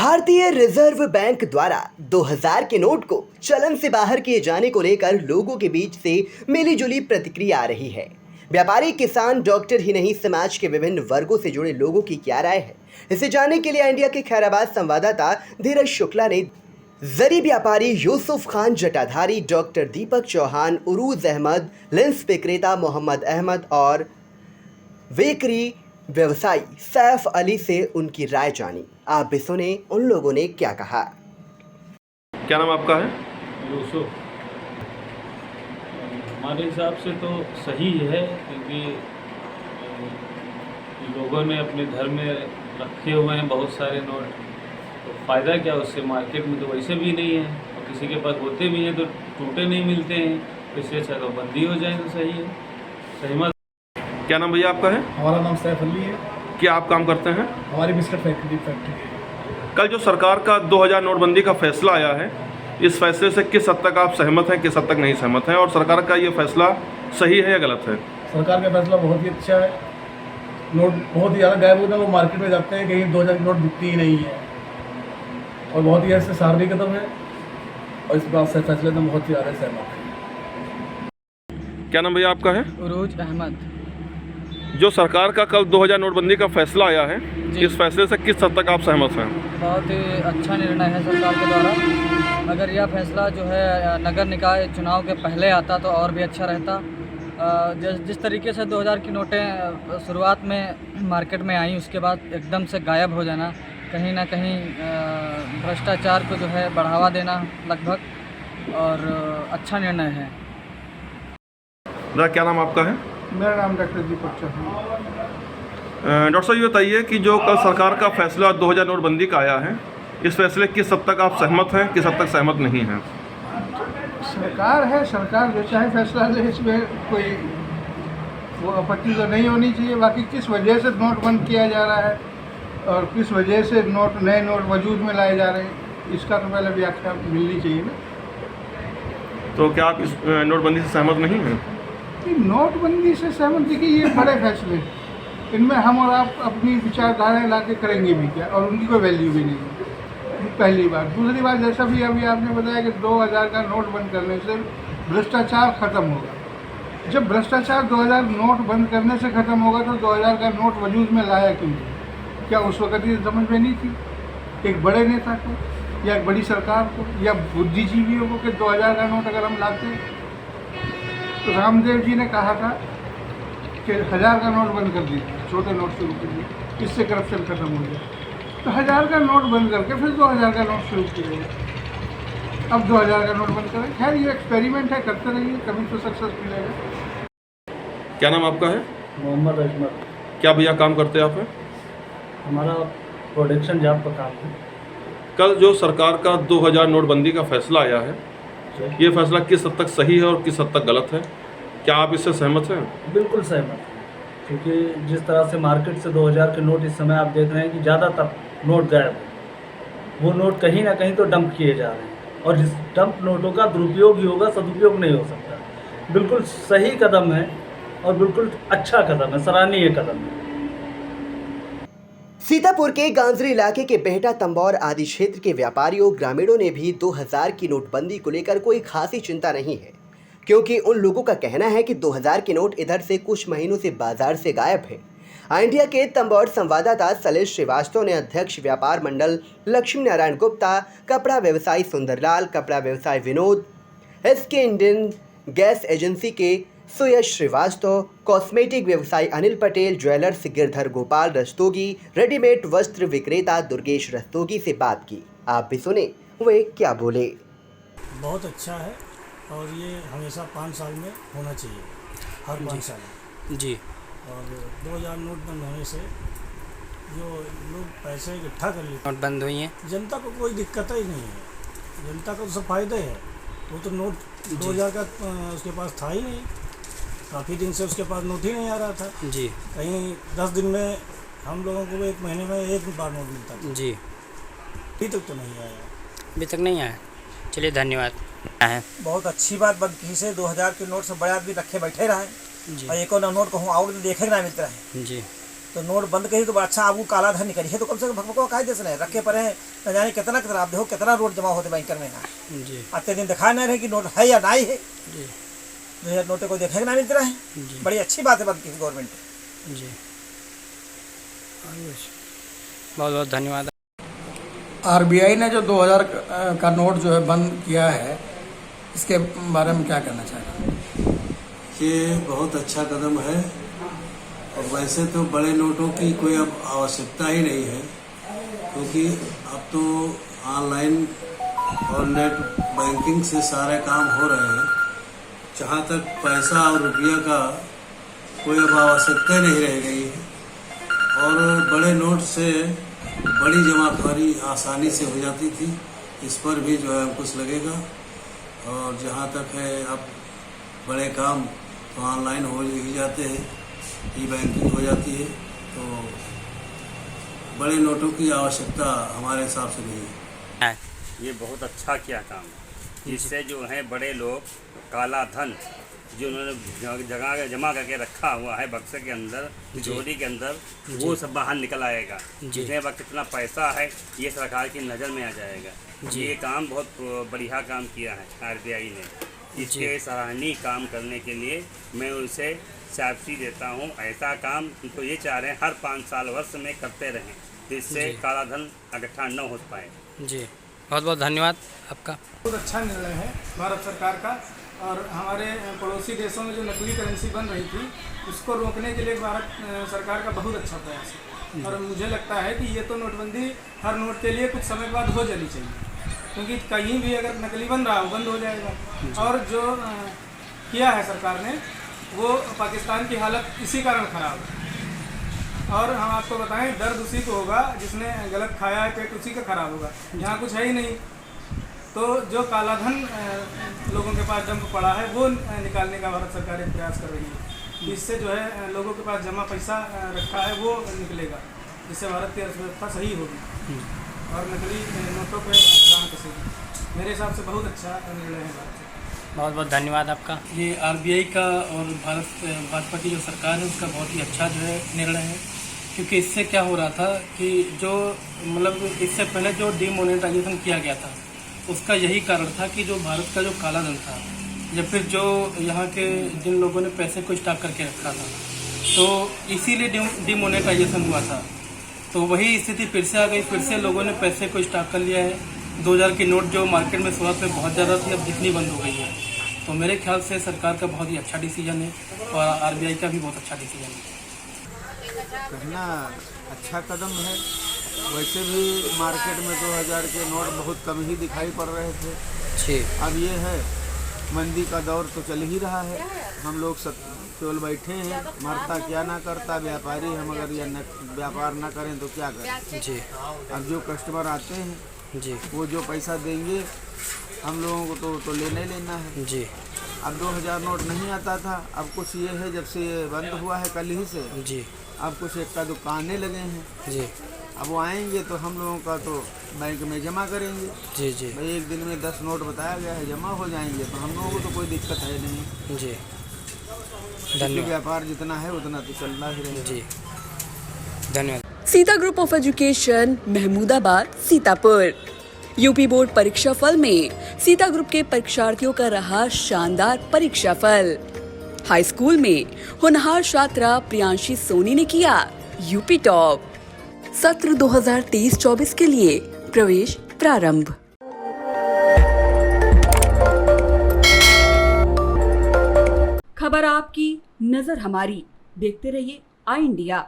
भारतीय reserve bank द्वारा 2000 के नोट को चलन से बाहर किए जाने को लेकर लोगों के बीच से मिलीजुली प्रतिक्रिया आ रही है। व्यापारी, किसान, डॉक्टर ही नहीं, समाज के विभिन्न वर्गों से जुड़े लोगों की क्या राय है, इसे जानने के लिए इंडिया के खैराबाद संवाददाता धीरज शुक्ला ने जरी व्यापारी यूसुफ खान जटाधारी, डॉक्टर दीपक चौहान, उरूज अहमद, लेंस विक्रेता मोहम्मद अहमद और बेकरी व्यवसायी सैफ अली से उनकी राय जानी। आप भी सुने उन लोगों ने क्या कहा। क्या नाम आपका है? यूसुफ। हमारे हिसाब से तो सही है, क्योंकि लोगों ने अपने घर में रखे हुए हैं बहुत सारे नोट, तो फ़ायदा क्या उससे? मार्केट में तो वैसे भी नहीं है, और किसी के पास होते भी हैं तो टूटे नहीं मिलते हैं, इससे अच्छा तो बंदी हो जाए तो सही है। सहमत। क्या नाम भैया आपका है? हमारा नाम सैफ अली है। क्या आप काम करते हैं? हमारी बिस्किट फैक्ट्री है। कल जो सरकार का 2000 नोटबंदी का फैसला आया है, इस फैसले से किस हद तक आप सहमत हैं, किस हद तक नहीं सहमत हैं, और सरकार का ये फैसला सही है या गलत है? सरकार का फैसला बहुत ही अच्छा है। नोट बहुत ही ज़्यादा गायब होता है, वो मार्केट में जाते हैं, कहीं 2000 की नोट दिखती ही नहीं है, और बहुत ही ऐसे सार्वजनिक कदम है, और इस बात से फैसले में बहुत ही ज़्यादा सहमत है। क्या नाम भैया आपका है? उरूज अहमद। जो सरकार का कल 2000 नोटबंदी का फैसला आया है, इस फैसले से किस हद तक आप सहमत हैं? बहुत ही अच्छा निर्णय है सरकार के द्वारा। अगर यह फैसला जो है नगर निकाय चुनाव के पहले आता तो और भी अच्छा रहता। जिस तरीके से 2000 की नोटें शुरुआत में मार्केट में आई, उसके बाद एकदम से गायब हो जाना, कहीं ना कहीं भ्रष्टाचार को जो है बढ़ावा देना लगभग, और अच्छा निर्णय है। क्या नाम आपका है? मेरा नाम डॉक्टर दीपक चौहान। डॉक्टर साहब, ये बताइए कि जो कल सरकार का फैसला 2000 नोटबंदी का आया है, इस फैसले किस हद तक आप सहमत हैं, किस हद तक सहमत नहीं हैं? सरकार है, सरकार जो चाहे फैसला ले, इसमें कोई वो आपत्ति तो नहीं होनी चाहिए। बाकी किस वजह से नोट बंद किया जा रहा है और किस वजह से नए नोट वजूद में लाए जा रहे हैं, इसका तो पहले व्याख्या मिलनी चाहिए ना। तो क्या आप इस नोटबंदी से सहमत नहीं हैं? कि नोटबंदी से सहमत, देखिए ये बड़े फैसले, इनमें हम और आप अपनी विचारधाराएँ ला के करेंगे भी क्या, और उनकी कोई वैल्यू भी नहीं है, पहली बात। दूसरी बात, जैसा भी अभी आपने बताया कि 2000 का नोट बंद करने से भ्रष्टाचार खत्म होगा। जब भ्रष्टाचार 2000 नोट बंद करने से खत्म होगा तो 2000 का नोट वजूद में लाया क्यों? क्या उस वक्त ये समझ में नहीं थी एक बड़े नेता को या एक बड़ी सरकार को या बुद्धिजीवियों को कि 2000 का नोट अगर हम लाते? तो रामदेव जी ने कहा था कि 1000 का नोट बंद कर दीजिए, छोटे नोट शुरू कीजिए, इससे करप्शन खत्म हो जाए। तो 1000 का नोट बंद करके फिर 2000 का नोट शुरू किया गया। अब 2000 का नोट बंद करें। खैर ये एक्सपेरिमेंट है, करते रहिए, कभी तो सक्सेस मिलेगा। क्या नाम आपका है? मोहम्मद अहमद। क्या भैया काम करते हैं आप? हमारा प्रोडक्शन जॉब का काम है। कल जो सरकार का 2000 नोटबंदी का फैसला आया है, ये फैसला किस हद तक सही है और किस हद तक गलत है? क्या आप इससे सहमत हैं? बिल्कुल सहमत हैं, क्योंकि जिस तरह से मार्केट से 2000 के नोट इस समय आप देख रहे हैं कि ज़्यादातर नोट गायब है, वो नोट कहीं ना कहीं तो डंप किए जा रहे हैं, और जिस डंप नोटों का दुरुपयोग ही होगा, सदुपयोग नहीं हो सकता। बिल्कुल सही कदम है और बिल्कुल अच्छा कदम है, सराहनीय कदम है। सीतापुर के गांजरी इलाके के बेहटा, तंबौर आदि क्षेत्र के व्यापारियों, ग्रामीणों ने भी 2000 की नोटबंदी को लेकर कोई खासी चिंता नहीं है, क्योंकि उन लोगों का कहना है कि 2000 के नोट इधर से कुछ महीनों से बाजार से गायब है। इंडिया के तंबौर संवाददाता सलेश श्रीवास्तव ने अध्यक्ष व्यापार मंडल लक्ष्मी नारायण गुप्ता, कपड़ा व्यवसायी सुंदरलाल, कपड़ा व्यवसायी Vinod, SK Indian gas agency के सुयश श्रीवास्तव, कॉस्मेटिक व्यवसायी अनिल पटेल, ज्वेलर्स गिरधर गोपाल रस्तोगी, रेडीमेड वस्त्र विक्रेता दुर्गेश रस्तोगी से बात की। आप भी सुने वे क्या बोले। बहुत अच्छा है, और ये हमेशा 5 साल में होना चाहिए, हर 5 साल जी। और 2000 नोट बंद होने से जो लोग पैसे इकट्ठा कर लेते, नोट बंद हुई हैं, जनता को कोई दिक्कत ही नहीं है, जनता को तो सब फायदे है। वो तो नोट 2000 का उसके पास था ही नहीं, काफ़ी दिन से उसके पास नोट ही नहीं आ रहा था जी। कहीं 10 दिन में हम लोगों को 1 महीने में 1 बार नोट मिलता था जी। अभी तक तो नहीं आया, अभी तक नहीं आया। चलिए धन्यवाद। बहुत अच्छी बात बंद की से 2000 के नोट से बड़े आदमी रखे बैठे रहे जी, और एको नोट कहूँ आउट देखे ना मिलते रहे जी। तो नोट बंद करी तो अच्छा आपको काला धन निकली है तो कम से कम भगभगवा काहे देश नहीं रखे पड़े हैं न जाने कितना कितना आप देखो कितना नोट जमा होते बैंकर में ना जी आते दिन दिखाया नहीं रहे कि नोट है या नहीं है जी 2000 नोटे को देखे ना मिलते रहे जी बड़ी अच्छी बात है बंद की गवर्नमेंट जी बहुत बहुत धन्यवाद। आरबीआई ने जो 2000 का नोट जो है बंद किया है, इसके बारे में क्या कहना चाहेंगे? ये बहुत अच्छा कदम है और वैसे तो बड़े नोटों की कोई अब आवश्यकता ही नहीं है, क्योंकि अब तो ऑनलाइन और नेट बैंकिंग से सारे काम हो रहे हैं। जहाँ तक पैसा और रुपया का कोई अब आवश्यकता नहीं रह गई है और बड़े नोट से बड़ी जमाखोरी आसानी से हो जाती थी। इस पर भी जो है अंकुश लगेगा और जहाँ तक है अब बड़े काम तो ऑनलाइन हो ही जाते हैं, ई बैंकिंग हो जाती है, तो बड़े नोटों की आवश्यकता हमारे हिसाब से नहीं है। ये बहुत अच्छा किया काम, जिससे जो है बड़े लोग काला धन जो उन्होंने जगह जमा करके रखा हुआ है बक्से के अंदर, तिजोरी के अंदर, वो सब बाहर निकल आएगा। जिसमें वक्त कितना पैसा है ये सरकार की नज़र में आ जाएगा। ये काम बहुत बढ़िया काम किया है आरबीआई ने। इसके सराहनीय काम करने के लिए मैं उसे शाबाशी देता हूँ। ऐसा काम तो ये चाह रहे हैं हर 5 साल वर्ष में करते रहें, जिससे काला धन इकट्ठा न हो पाए। जी बहुत बहुत धन्यवाद आपका। बहुत अच्छा निर्णय है भारत सरकार का, और हमारे पड़ोसी देशों में जो नकली करेंसी बन रही थी उसको रोकने के लिए भारत सरकार का बहुत अच्छा प्रयास है। और मुझे लगता है कि ये तो नोटबंदी हर नोट के लिए कुछ समय बाद हो जानी चाहिए, क्योंकि कहीं भी अगर नकली बन रहा हो बंद हो जाएगा। और जो किया है सरकार ने वो पाकिस्तान की हालत इसी कारण ख़राब है। और हम आपको बताएं, दर्द उसी को होगा जिसने गलत खाया है, पेट उसी का खराब होगा। यहाँ कुछ है ही नहीं, तो जो काला धन लोगों के पास डंप पड़ा है वो निकालने का भारत सरकार एक प्रयास कर रही है। इससे जो है लोगों के पास जमा पैसा रखा है वो निकलेगा, जिससे भारत की अर्थव्यवस्था सही होगी और नकली नोटों पर लगाम कसेगी। मेरे हिसाब से बहुत अच्छा निर्णय है भारत सरकार। बहुत बहुत धन्यवाद आपका। ये आरबीआई का और भाजपा की जो सरकार है उसका बहुत ही अच्छा जो है निर्णय है, क्योंकि इससे क्या हो रहा था कि जो मतलब इससे पहले जो डिमोनेटाइजेशन किया गया था उसका यही कारण था कि जो भारत का जो काला धन था या फिर जो यहाँ के जिन लोगों ने पैसे को स्टॉक करके रखा था, तो इसीलिए डिमोनेटाइजेशन हुआ था। तो वही स्थिति फिर से आ गई, फिर से लोगों ने पैसे को स्टॉक कर लिया है। 2000 की नोट जो मार्केट में शुरुआत में बहुत ज़्यादा थी, अब दिखनी बंद हो गई है। तो मेरे ख्याल से सरकार का बहुत ही अच्छा डिसीजन है और आरबीआई का भी बहुत अच्छा डिसीजन है। कहना अच्छा कदम है। वैसे भी मार्केट में 2000 के नोट बहुत कम ही दिखाई पड़ रहे थे। जी अब ये है मंदी का दौर तो चल ही रहा है, हम लोग सब केवल बैठे हैं, मरता क्या ना करता व्यापारी। हम अगर यह व्यापार ना करें तो क्या करें। जी अब जो कस्टमर आते हैं जी वो जो पैसा देंगे हम लोगों को तो लेना ही लेना है। जी अब 2000 नोट नहीं आता था, अब कुछ ये है जब से ये बंद हुआ है कल ही से, जी अब कुछ एक्का दुकानें लगे हैं। जी अब वो आएंगे तो हम लोगों का तो बैंक में जमा करेंगे। जी जी भाई एक दिन में 10 नोट बताया गया है, जमा हो जाएंगे तो हम लोगों को तो कोई दिक्कत है नहीं। जी धन्यवाद। व्यापार जितना है उतना तो चलना ही रहेगा। जी धन्यवाद। Sita group of education, Mahmudabad, Sitapur. UP board परीक्षा फल में सीता ग्रुप के परीक्षार्थियों का रहा शानदार परीक्षा फल। हाई स्कूल में होनहार छात्रा प्रियांशी सोनी ने किया यूपी टॉप। सत्र 2023-24 के लिए प्रवेश प्रारंभ। खबर आपकी, नजर हमारी। देखते रहिए आई इंडिया।